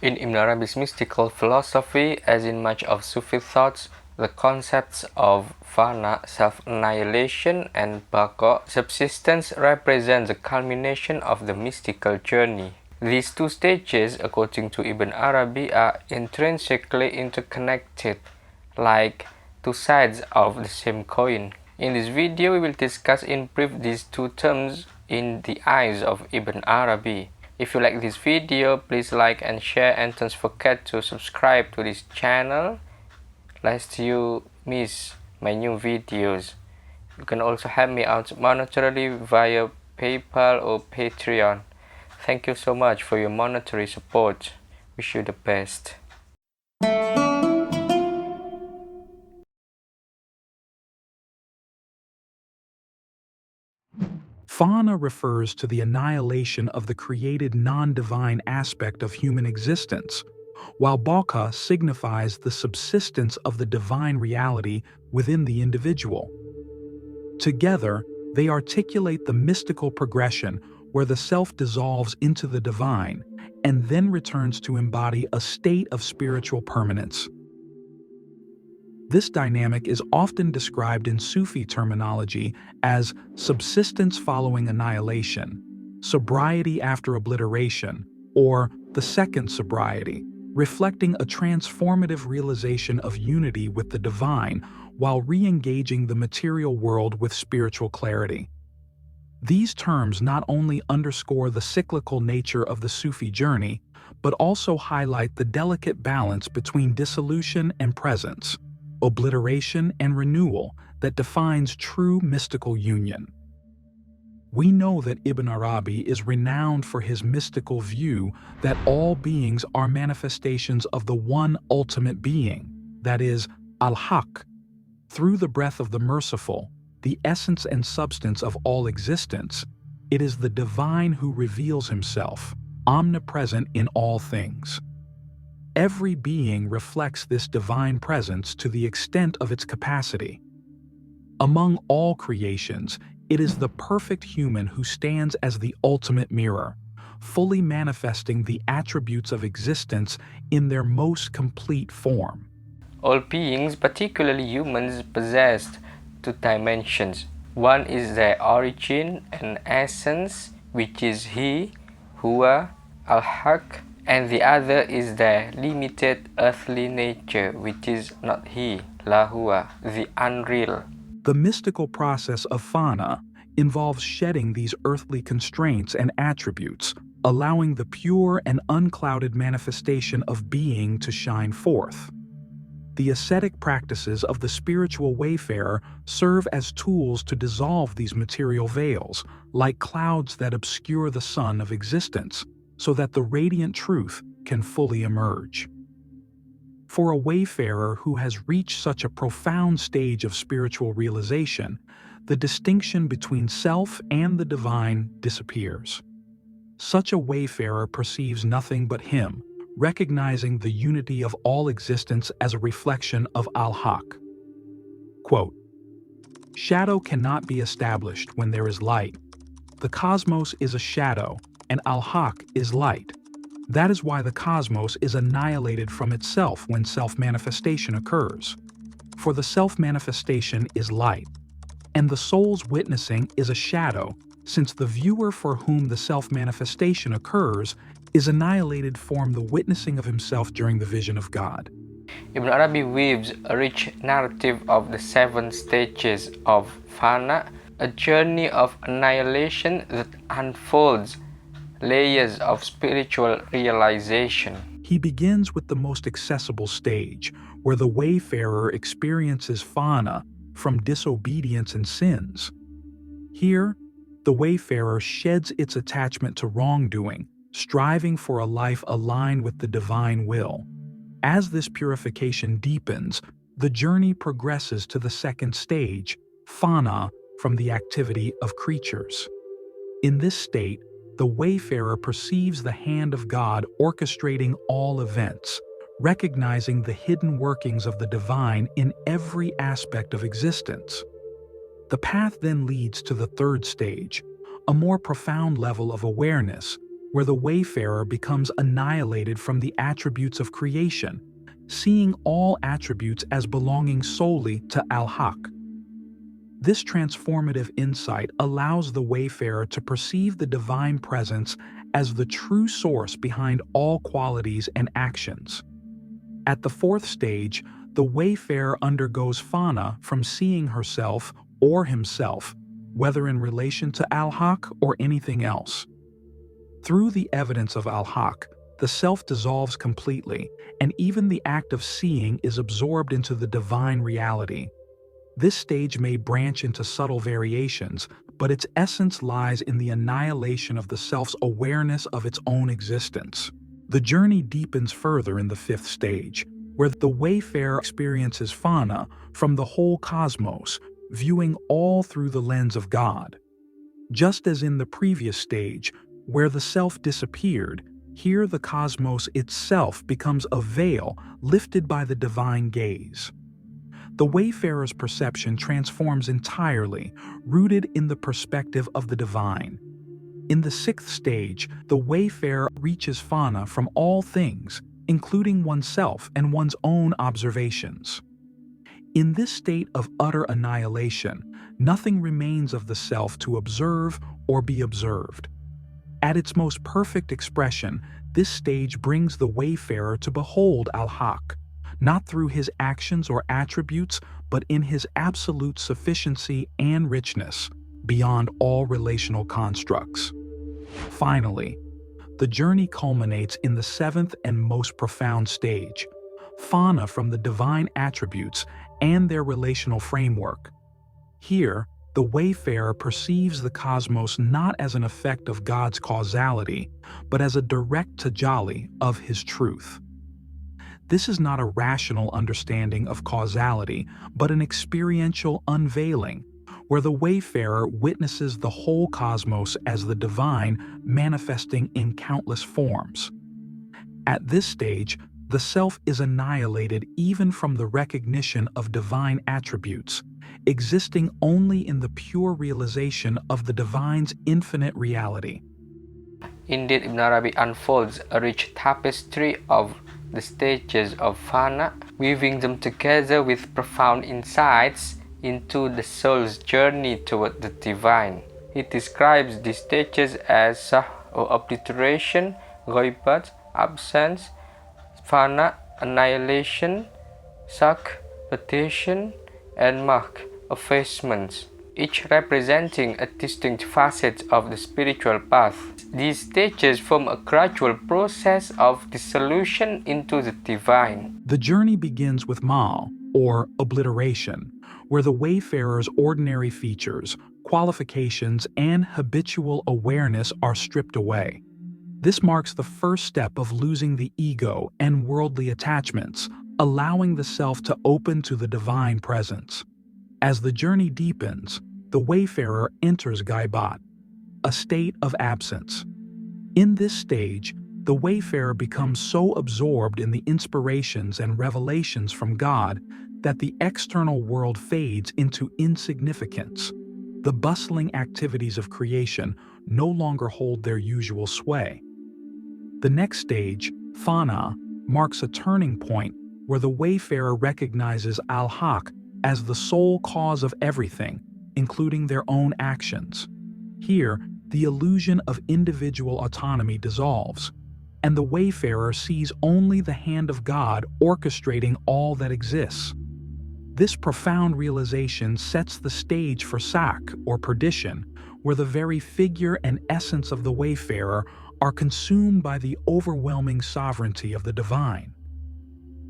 In Ibn Arabi's mystical philosophy, as in much of Sufi thoughts, the concepts of Fana, self-annihilation, and Baqa, subsistence, represent the culmination of the mystical journey. These two stages, according to Ibn Arabi, are intrinsically interconnected, like two sides of the same coin. In this video, we will discuss in brief these two terms in the eyes of Ibn Arabi. If you like this video, please like and share, and don't forget to subscribe to this channel lest you miss my new videos. You can also help me out monetarily via PayPal or Patreon. Thank you so much for your monetary support. Wish you the best. Fana refers to the annihilation of the created non-divine aspect of human existence, while Baqa signifies the subsistence of the divine reality within the individual. Together, they articulate the mystical progression where the self dissolves into the divine and then returns to embody a state of spiritual permanence. This dynamic is often described in Sufi terminology as subsistence following annihilation, sobriety after obliteration, or the second sobriety, reflecting a transformative realization of unity with the divine while re-engaging the material world with spiritual clarity. These terms not only underscore the cyclical nature of the Sufi journey, but also highlight the delicate balance between dissolution and presence, obliteration and renewal that defines true mystical union. We know that Ibn Arabi is renowned for his mystical view that all beings are manifestations of the one ultimate being, that is, al-Haqq. Through the breath of the merciful, the essence and substance of all existence, it is the divine who reveals himself, omnipresent in all things. Every being reflects this divine presence to the extent of its capacity. Among all creations, it is the perfect human who stands as the ultimate mirror, fully manifesting the attributes of existence in their most complete form. All beings, particularly humans, possess two dimensions. One is their origin and essence, which is he, huwa, al-Haqq, and the other is their limited earthly nature, which is not he, la huwa, the unreal. The mystical process of Fana involves shedding these earthly constraints and attributes, allowing the pure and unclouded manifestation of being to shine forth. The ascetic practices of the spiritual wayfarer serve as tools to dissolve these material veils, like clouds that obscure the sun of existence, so that the radiant truth can fully emerge. For a wayfarer who has reached such a profound stage of spiritual realization, the distinction between self and the divine disappears. Such a wayfarer perceives nothing but him, recognizing the unity of all existence as a reflection of al-Haqq. Quote, "Shadow cannot be established when there is light. The cosmos is a shadow, and al-Haqq is light. That is why the cosmos is annihilated from itself when self-manifestation occurs. For the self-manifestation is light, and the soul's witnessing is a shadow, since the viewer for whom the self-manifestation occurs is annihilated from the witnessing of himself during the vision of God." Ibn Arabi weaves a rich narrative of the 7 stages of Fana, a journey of annihilation that unfolds layers of spiritual realization. He begins with the most accessible stage, where the wayfarer experiences Fana from disobedience and sins. Here, the wayfarer sheds its attachment to wrongdoing, striving for a life aligned with the divine will. As this purification deepens, the journey progresses to the second stage, Fana, from the activity of creatures. In this state, the wayfarer perceives the hand of God orchestrating all events, recognizing the hidden workings of the divine in every aspect of existence. The path then leads to the third stage, a more profound level of awareness, where the wayfarer becomes annihilated from the attributes of creation, seeing all attributes as belonging solely to al-Haqq. This transformative insight allows the wayfarer to perceive the divine presence as the true source behind all qualities and actions. At the fourth stage, the wayfarer undergoes Fana from seeing herself or himself, whether in relation to al-Haqq or anything else. Through the evidence of al-Haqq, the self dissolves completely, and even the act of seeing is absorbed into the divine reality. This stage may branch into subtle variations, but its essence lies in the annihilation of the self's awareness of its own existence. The journey deepens further in the fifth stage, where the wayfarer experiences Fana from the whole cosmos, viewing all through the lens of God. Just as in the previous stage, where the self disappeared, here the cosmos itself becomes a veil lifted by the divine gaze. The wayfarer's perception transforms entirely, rooted in the perspective of the divine. In the sixth stage, the wayfarer reaches Fana from all things, including oneself and one's own observations. In this state of utter annihilation, nothing remains of the self to observe or be observed. At its most perfect expression, this stage brings the wayfarer to behold al-Haqq, not through his actions or attributes, but in his absolute sufficiency and richness, beyond all relational constructs. Finally, the journey culminates in the seventh and most profound stage, Fana from the divine attributes and their relational framework. Here, the wayfarer perceives the cosmos not as an effect of God's causality, but as a direct tajalli of his truth. This is not a rational understanding of causality, but an experiential unveiling, where the wayfarer witnesses the whole cosmos as the divine manifesting in countless forms. At this stage, the self is annihilated even from the recognition of divine attributes, existing only in the pure realization of the divine's infinite reality. Indeed, Ibn Arabi unfolds a rich tapestry of the stages of Fana, weaving them together with profound insights into the soul's journey toward the divine. He describes these stages as Sah or obliteration, Ghaibat, absence, Fana, annihilation, Sak, rotation, and Mak, effacements, each representing a distinct facet of the spiritual path. These stages form a gradual process of dissolution into the divine. The journey begins with Mal, or obliteration, where the wayfarer's ordinary features, qualifications, and habitual awareness are stripped away. This marks the first step of losing the ego and worldly attachments, allowing the self to open to the divine presence. As the journey deepens, the wayfarer enters Ghaibat, a state of absence. In this stage, the wayfarer becomes so absorbed in the inspirations and revelations from God that the external world fades into insignificance. The bustling activities of creation no longer hold their usual sway. The next stage, Fana, marks a turning point where the wayfarer recognizes al-Haqq as the sole cause of everything, including their own actions. Here, the illusion of individual autonomy dissolves, and the wayfarer sees only the hand of God orchestrating all that exists. This profound realization sets the stage for Sak, or perdition, where the very figure and essence of the wayfarer are consumed by the overwhelming sovereignty of the divine.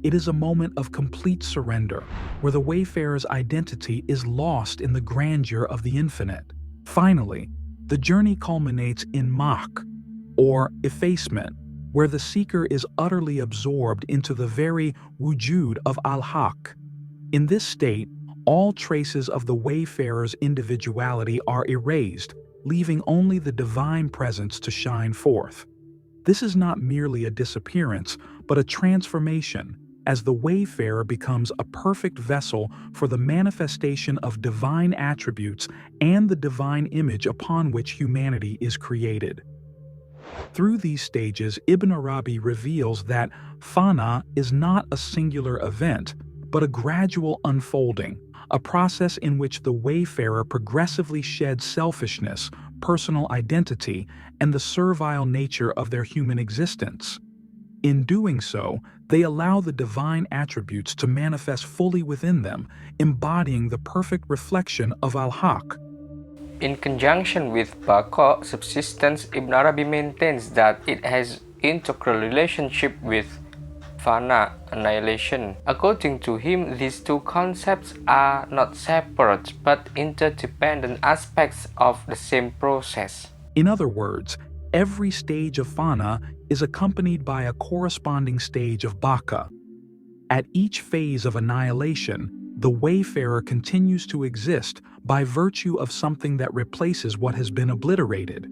It is a moment of complete surrender, where the wayfarer's identity is lost in the grandeur of the infinite. Finally, the journey culminates in Mak, or effacement, where the seeker is utterly absorbed into the very wujud of al-Haqq. In this state, all traces of the wayfarer's individuality are erased, leaving only the divine presence to shine forth. This is not merely a disappearance, but a transformation, as the wayfarer becomes a perfect vessel for the manifestation of divine attributes and the divine image upon which humanity is created. Through these stages, Ibn Arabi reveals that Fana is not a singular event, but a gradual unfolding, a process in which the wayfarer progressively sheds selfishness, personal identity, and the servile nature of their human existence. In doing so, they allow the divine attributes to manifest fully within them, embodying the perfect reflection of al-Haqq. In conjunction with baqā, subsistence, Ibn Arabi maintains that it has integral relationship with fanā, annihilation. According to him, these two concepts are not separate but interdependent aspects of the same process. In other words, every stage of Fana is accompanied by a corresponding stage of baqā. At each phase of annihilation, the wayfarer continues to exist by virtue of something that replaces what has been obliterated.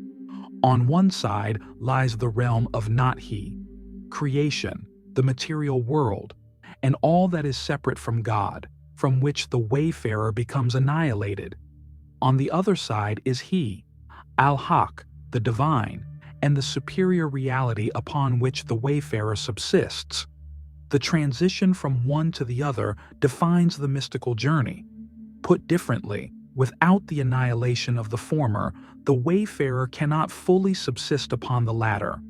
On one side lies the realm of not he, creation, the material world, and all that is separate from God, from which the wayfarer becomes annihilated. On the other side is he, al-Haqq, the divine, and the superior reality upon which the wayfarer subsists. The transition from one to the other defines the mystical journey. Put differently, without the annihilation of the former, the wayfarer cannot fully subsist upon the latter.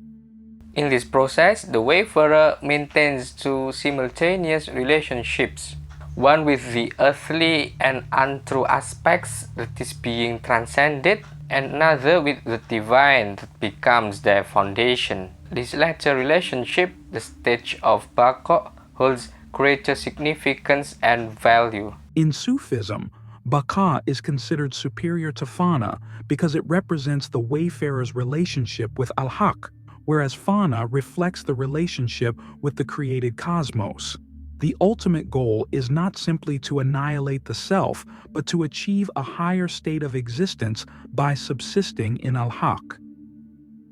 In this process, the wayfarer maintains two simultaneous relationships, one with the earthly and untrue aspects that is being transcended, and another with the divine that becomes their foundation. This latter relationship, the stage of baqā, holds greater significance and value. In Sufism, baqā is considered superior to Fana because it represents the wayfarer's relationship with al-Haqq, whereas Fana reflects the relationship with the created cosmos. The ultimate goal is not simply to annihilate the self, but to achieve a higher state of existence by subsisting in al-Haqq.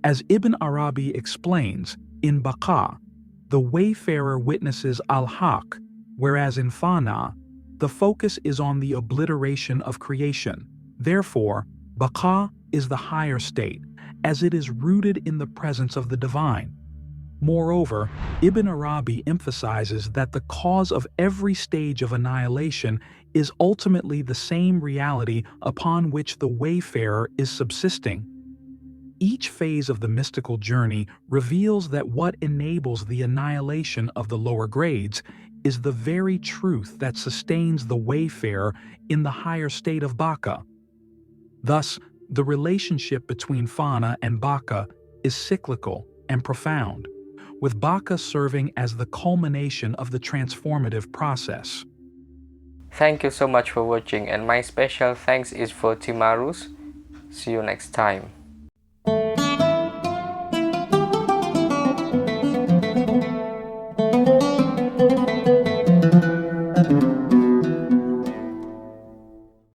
As Ibn Arabi explains, in baqā, the wayfarer witnesses al-Haqq, whereas in Fana, the focus is on the obliteration of creation. Therefore, baqā is the higher state, as it is rooted in the presence of the divine. Moreover, Ibn Arabi emphasizes that the cause of every stage of annihilation is ultimately the same reality upon which the wayfarer is subsisting. Each phase of the mystical journey reveals that what enables the annihilation of the lower grades is the very truth that sustains the wayfarer in the higher state of baqā. Thus, the relationship between Fana and baqā is cyclical and profound, with baqā serving as the culmination of the transformative process. Thank you so much for watching, and my special thanks is for Timarus. See you next time.